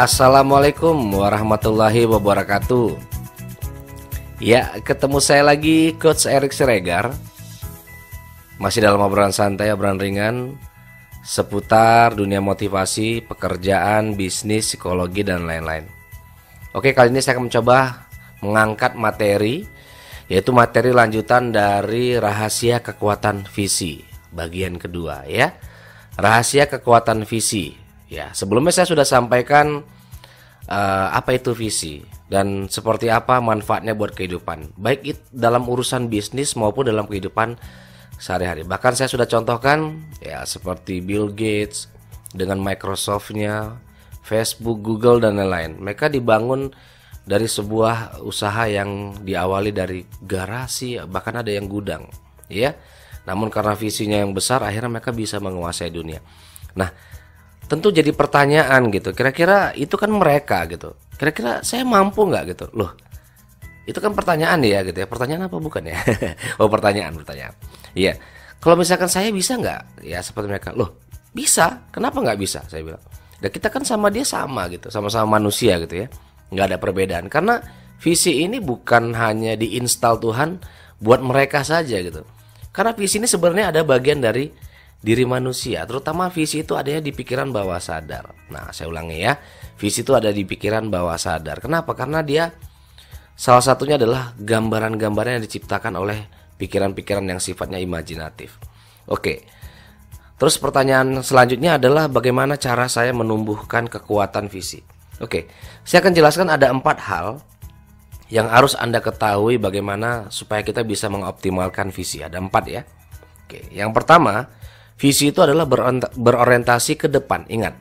Assalamualaikum warahmatullahi wabarakatuh. Ya, ketemu saya lagi Coach Erik Siregar. Masih dalam obrolan santai, obrolan ringan seputar dunia motivasi, pekerjaan, bisnis, psikologi, dan lain-lain. Oke, kali ini saya akan mencoba mengangkat materi, yaitu materi lanjutan dari rahasia kekuatan visi, bagian kedua ya. Rahasia kekuatan visi. Ya, sebelumnya saya sudah sampaikan apa itu visi dan seperti apa manfaatnya buat kehidupan, baik dalam urusan bisnis maupun dalam kehidupan sehari-hari. Bahkan saya sudah contohkan ya, seperti Bill Gates dengan Microsoft-nya, Facebook, Google, dan lain-lain. Mereka dibangun dari sebuah usaha yang diawali dari garasi, bahkan ada yang gudang ya. Namun karena visinya yang besar, akhirnya mereka bisa menguasai dunia. Nah, tentu jadi pertanyaan gitu, kira-kira itu kan mereka gitu, kira-kira saya mampu nggak gitu loh. Itu kan pertanyaan ya gitu ya. Pertanyaan apa bukan ya? Oh, pertanyaan. Iya, kalau misalkan saya bisa nggak ya seperti mereka, loh bisa, kenapa nggak bisa, saya bilang. Dan kita kan sama dia sama gitu, sama-sama manusia gitu ya, nggak ada perbedaan. Karena visi ini bukan hanya diinstal Tuhan buat mereka saja gitu. Karena visi ini sebenarnya ada bagian dari diri manusia, terutama visi itu adanya di pikiran bawah sadar. Nah, saya ulangi ya, visi itu ada di pikiran bawah sadar. Kenapa? Karena dia salah satunya adalah gambaran-gambaran yang diciptakan oleh pikiran-pikiran yang sifatnya imajinatif. Oke, terus pertanyaan selanjutnya adalah bagaimana cara saya menumbuhkan kekuatan visi. Oke, saya akan jelaskan ada 4 hal yang harus Anda ketahui bagaimana supaya kita bisa mengoptimalkan visi. Ada 4 ya. Oke, yang pertama, visi itu adalah berorientasi ke depan. Ingat,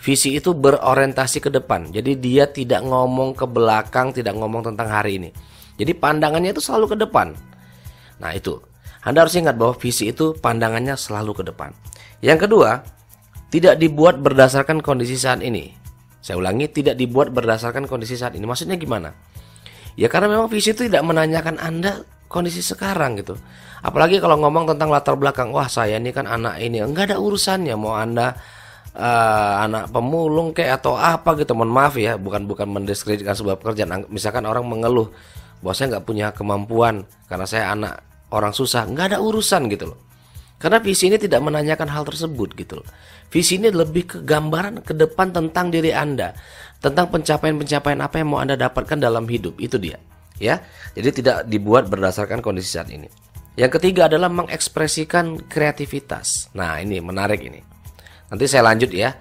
visi itu berorientasi ke depan. Jadi dia tidak ngomong ke belakang, tidak ngomong tentang hari ini. Jadi pandangannya itu selalu ke depan. Nah itu, Anda harus ingat bahwa visi itu pandangannya selalu ke depan. Yang kedua, tidak dibuat berdasarkan kondisi saat ini. Saya ulangi, tidak dibuat berdasarkan kondisi saat ini. Maksudnya gimana? Ya karena memang visi itu tidak menanyakan Anda kondisi sekarang gitu. Apalagi kalau ngomong tentang latar belakang, wah saya ini kan anak ini, enggak ada urusannya mau Anda anak pemulung kayak atau apa gitu. Mohon maaf ya, bukan mendiskreditkan sebuah pekerjaan. Misalkan orang mengeluh bahwa saya nggak punya kemampuan karena saya anak orang susah, nggak ada urusan gitu loh. Karena visi ini tidak menanyakan hal tersebut gitu loh. Visi ini lebih ke gambaran ke depan tentang diri Anda, tentang pencapaian-pencapaian apa yang mau Anda dapatkan dalam hidup, itu dia. Ya, jadi tidak dibuat berdasarkan kondisi saat ini. Yang ketiga adalah mengekspresikan kreativitas. Nah ini menarik ini. Nanti saya lanjut ya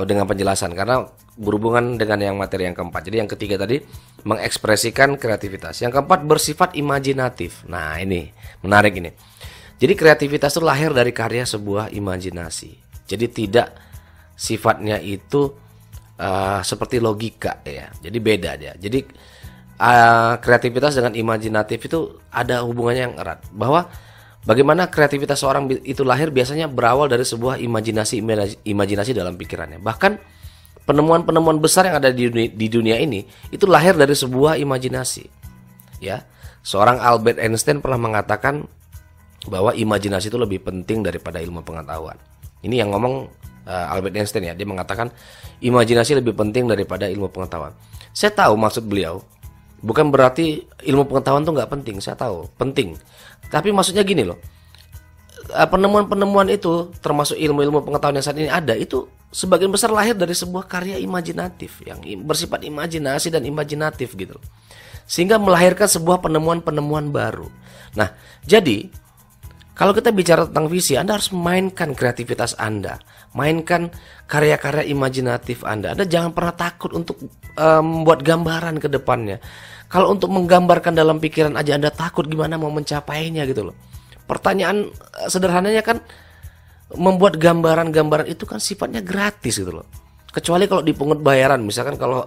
dengan penjelasan karena berhubungan dengan yang materi yang keempat. Jadi yang ketiga tadi mengekspresikan kreativitas. Yang keempat bersifat imajinatif. Nah ini menarik ini. Jadi kreativitas itu lahir dari karya sebuah imajinasi. Jadi tidak sifatnya itu seperti logika ya. Jadi beda dia. Jadi kreativitas dengan imajinatif itu ada hubungannya yang erat. Bahwa bagaimana kreativitas seorang itu lahir biasanya berawal dari sebuah imajinasi dalam pikirannya. Bahkan penemuan-penemuan besar yang ada di dunia ini itu lahir dari sebuah imajinasi. Ya, seorang Albert Einstein pernah mengatakan bahwa imajinasi itu lebih penting daripada ilmu pengetahuan. Ini yang ngomong Albert Einstein ya. Dia mengatakan imajinasi lebih penting daripada ilmu pengetahuan. Saya tahu maksud beliau. Bukan berarti ilmu pengetahuan itu nggak penting, saya tahu penting. Tapi maksudnya gini loh, penemuan-penemuan itu termasuk ilmu-ilmu pengetahuan yang saat ini ada, itu sebagian besar lahir dari sebuah karya imajinatif yang bersifat imajinasi dan imajinatif gitu loh. Sehingga melahirkan sebuah penemuan-penemuan baru. Nah, jadi kalau kita bicara tentang visi, Anda harus memainkan kreativitas Anda, mainkan karya-karya imajinatif Anda. Anda jangan pernah takut untuk membuat gambaran ke depannya. Kalau untuk menggambarkan dalam pikiran aja Anda takut, gimana mau mencapainya gitu loh. Pertanyaan sederhananya kan, membuat gambaran-gambaran itu kan sifatnya gratis gitu loh. Kecuali kalau dipungut bayaran, misalkan kalau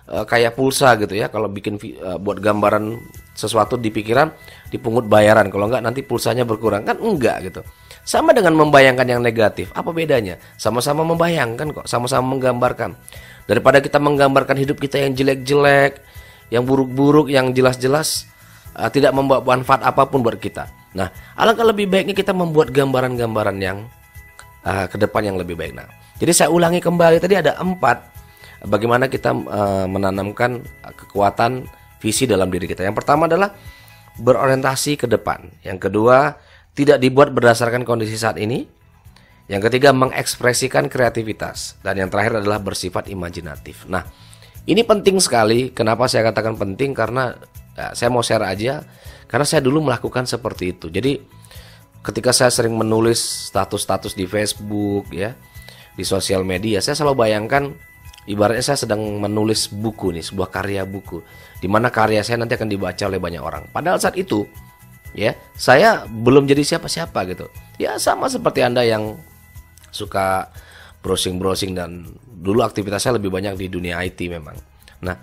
kayak pulsa gitu ya, kalau bikin buat gambaran sesuatu di pikiran dipungut bayaran, kalau enggak nanti pulsanya berkurang, kan enggak gitu. Sama dengan membayangkan yang negatif, apa bedanya? Sama-sama membayangkan kok, sama-sama menggambarkan. Daripada kita menggambarkan hidup kita yang jelek-jelek, yang buruk-buruk, yang jelas-jelas tidak membawa manfaat apapun buat kita. Nah, alangkah lebih baiknya kita membuat gambaran-gambaran yang ke depan yang lebih baik. Nah, jadi saya ulangi kembali, tadi ada 4 bagaimana kita menanamkan kekuatan visi dalam diri kita. Yang pertama adalah berorientasi ke depan. Yang kedua, tidak dibuat berdasarkan kondisi saat ini. Yang ketiga, mengekspresikan kreativitas. Dan yang terakhir adalah bersifat imajinatif. Nah, ini penting sekali. Kenapa saya katakan penting? Karena saya mau share aja. Karena saya dulu melakukan seperti itu. Jadi ketika saya sering menulis status-status di Facebook, ya, di sosial media, saya selalu bayangkan ibaratnya saya sedang menulis buku nih, sebuah karya buku, di mana karya saya nanti akan dibaca oleh banyak orang. Padahal saat itu, ya, saya belum jadi siapa-siapa gitu. Ya, sama seperti Anda yang suka browsing-browsing, dan dulu aktivitas saya lebih banyak di dunia IT memang. Nah,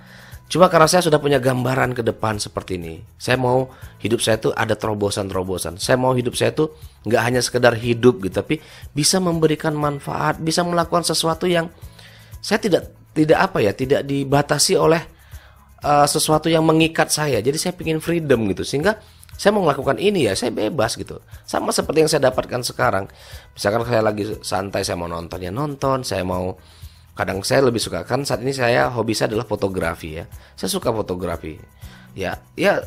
cuma karena saya sudah punya gambaran ke depan seperti ini, saya mau hidup saya tuh ada terobosan-terobosan. Saya mau hidup saya tuh nggak hanya sekedar hidup gitu, tapi bisa memberikan manfaat, bisa melakukan sesuatu yang saya tidak dibatasi oleh sesuatu yang mengikat saya. Jadi saya ingin freedom gitu, sehingga saya mau melakukan ini ya saya bebas gitu. Sama seperti yang saya dapatkan sekarang. Misalkan saya lagi santai, saya mau nonton ya nonton. Saya mau, kadang saya lebih suka, kan saat ini saya hobi saya adalah fotografi ya. Saya suka fotografi. Ya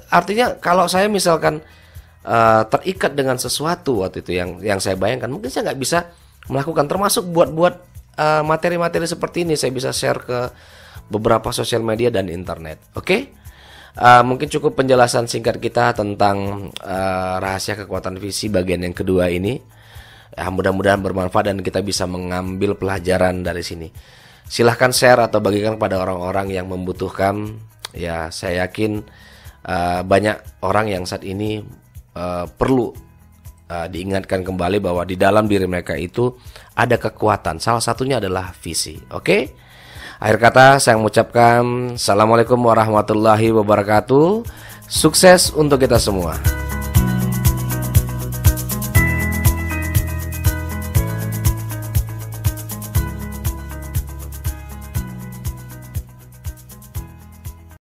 artinya kalau saya misalkan terikat dengan sesuatu waktu itu yang saya bayangkan, mungkin saya nggak bisa melakukan, termasuk buat materi-materi seperti ini saya bisa share ke beberapa sosial media dan internet. Oke? Mungkin cukup penjelasan singkat kita tentang rahasia kekuatan visi bagian yang kedua ini. Mudah-mudahan bermanfaat dan kita bisa mengambil pelajaran dari sini. Silahkan share atau bagikan kepada orang-orang yang membutuhkan. Ya, saya yakin banyak orang yang saat ini perlu diingatkan kembali bahwa di dalam diri mereka itu ada kekuatan. Salah satunya adalah visi. Oke? Akhir kata saya mengucapkan Assalamualaikum warahmatullahi wabarakatuh. Sukses untuk kita semua.